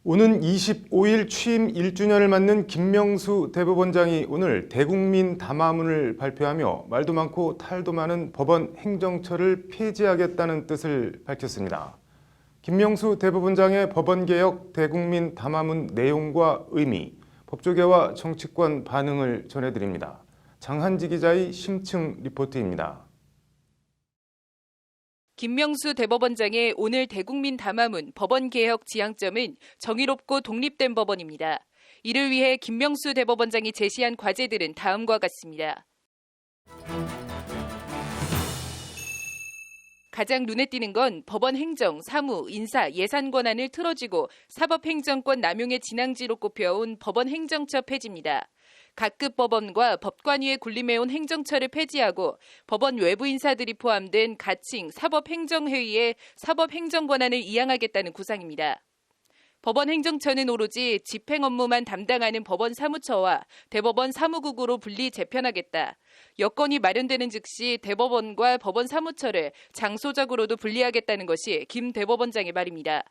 오는 25일 취임 1주년을 맞는 김명수 대법원장이 오늘 대국민 담화문을 발표하며 말도 많고 탈도 많은 법원 행정처를 폐지하겠다는 뜻을 밝혔습니다. 김명수 대법원장의 법원개혁 대국민 담화문 내용과 의미, 법조계와 정치권 반응을 전해드립니다. 장한지 기자의 심층 리포트입니다. 김명수 대법원장의 오늘 대국민 담화문 법원개혁 지향점은 정의롭고 독립된 법원입니다. 이를 위해 김명수 대법원장이 제시한 과제들은 다음과 같습니다. 가장 눈에 띄는 건 법원 행정, 사무, 인사, 예산 권한을 틀어쥐고 사법행정권 남용의 진앙지로 꼽혀온 법원 행정처 폐지입니다. 각급 법원과 법관위에 군림해온 행정처를 폐지하고 법원 외부 인사들이 포함된 가칭 사법행정회의에 사법행정 권한을 이양하겠다는 구상입니다. 법원 행정처는 오로지 집행 업무만 담당하는 법원 사무처와 대법원 사무국으로 분리 재편하겠다. 여건이 마련되는 즉시 대법원과 법원 사무처를 장소적으로도 분리하겠다는 것이 김 대법원장의 말입니다.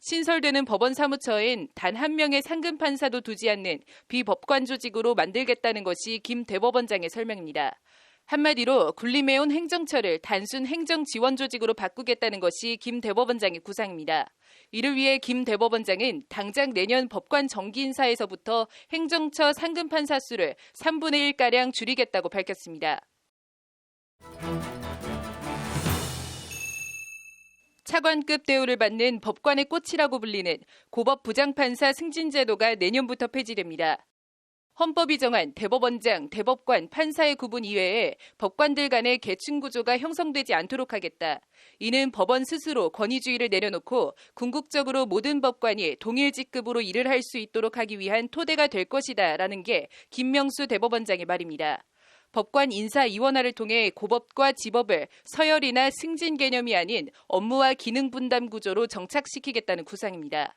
신설되는 법원 사무처엔 단 한 명의 상급 판사도 두지 않는 비법관 조직으로 만들겠다는 것이 김 대법원장의 설명입니다. 한마디로 군림해온 행정처를 단순 행정 지원 조직으로 바꾸겠다는 것이 김 대법원장의 구상입니다. 이를 위해 김 대법원장은 당장 내년 법관 정기 인사에서부터 행정처 상급 판사 수를 3분의 1가량 줄이겠다고 밝혔습니다. 차관급 대우를 받는 법관의 꽃이라고 불리는 고법 부장판사 승진제도가 내년부터 폐지됩니다. 헌법이 정한 대법원장, 대법관, 판사의 구분 이외에 법관들 간의 계층 구조가 형성되지 않도록 하겠다. 이는 법원 스스로 권위주의를 내려놓고 궁극적으로 모든 법관이 동일 직급으로 일을 할 수 있도록 하기 위한 토대가 될 것이다라는 게 김명수 대법원장의 말입니다. 법관 인사 이원화를 통해 고법과 지법을 서열이나 승진 개념이 아닌 업무와 기능 분담 구조로 정착시키겠다는 구상입니다.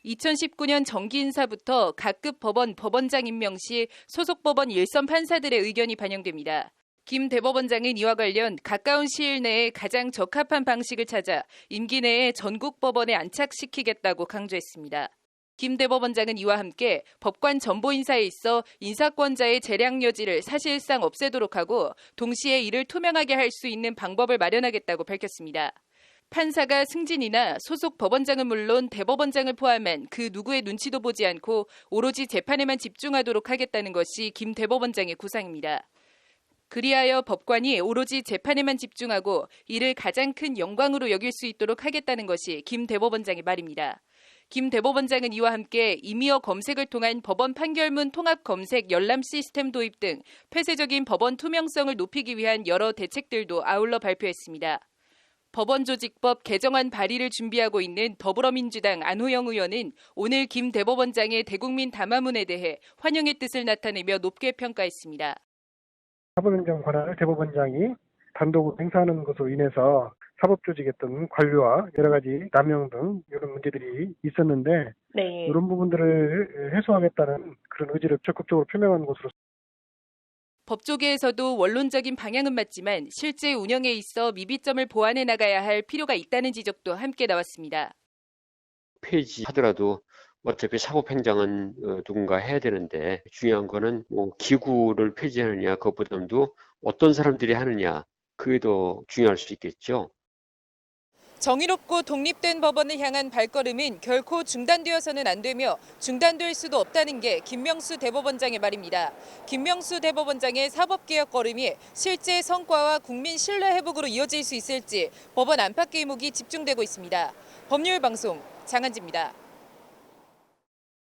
2019년 정기 인사부터 각급 법원 법원장 임명 시 소속 법원 일선 판사들의 의견이 반영됩니다. 김 대법원장은 이와 관련 가까운 시일 내에 가장 적합한 방식을 찾아 임기 내에 전국 법원에 안착시키겠다고 강조했습니다. 김 대법원장은 이와 함께 법관 전보 인사에 있어 인사권자의 재량 여지를 사실상 없애도록 하고 동시에 이를 투명하게 할 수 있는 방법을 마련하겠다고 밝혔습니다. 판사가 승진이나 소속 법원장은 물론 대법원장을 포함한 그 누구의 눈치도 보지 않고 오로지 재판에만 집중하도록 하겠다는 것이 김 대법원장의 구상입니다. 그리하여 법관이 오로지 재판에만 집중하고 이를 가장 큰 영광으로 여길 수 있도록 하겠다는 것이 김 대법원장의 말입니다. 김 대법원장은 이와 함께 임의어 검색을 통한 법원 판결문 통합 검색 열람 시스템 도입 등 폐쇄적인 법원 투명성을 높이기 위한 여러 대책들도 아울러 발표했습니다. 법원조직법 개정안 발의를 준비하고 있는 더불어민주당 안호영 의원은 오늘 김 대법원장의 대국민 담화문에 대해 환영의 뜻을 나타내며 높게 평가했습니다. 사법행정 권한을 대법원장이 단독으로 행사하는 것으로 인해서 사법조직의 어떤 관료와 여러 가지 남용 등 이런 문제들이 있었는데 이런 부분들을 해소하겠다는 그런 의지를 적극적으로 표명한 것으로. 법조계에서도 원론적인 방향은 맞지만 실제 운영에 있어 미비점을 보완해 나가야 할 필요가 있다는 지적도 함께 나왔습니다. 폐지하더라도 어차피 사법행정은 누군가 해야 되는데 중요한 거는 기구를 폐지하느냐 그것보다도 어떤 사람들이 하느냐 그게 더 중요할 수 있겠죠. 정의롭고 독립된 법원을 향한 발걸음은 결코 중단되어서는 안 되며 중단될 수도 없다는 게 김명수 대법원장의 말입니다. 김명수 대법원장의 사법개혁 걸음이 실제 성과와 국민 신뢰 회복으로 이어질 수 있을지 법원 안팎 의목이 집중되고 있습니다. 법률방송 장한지입니다.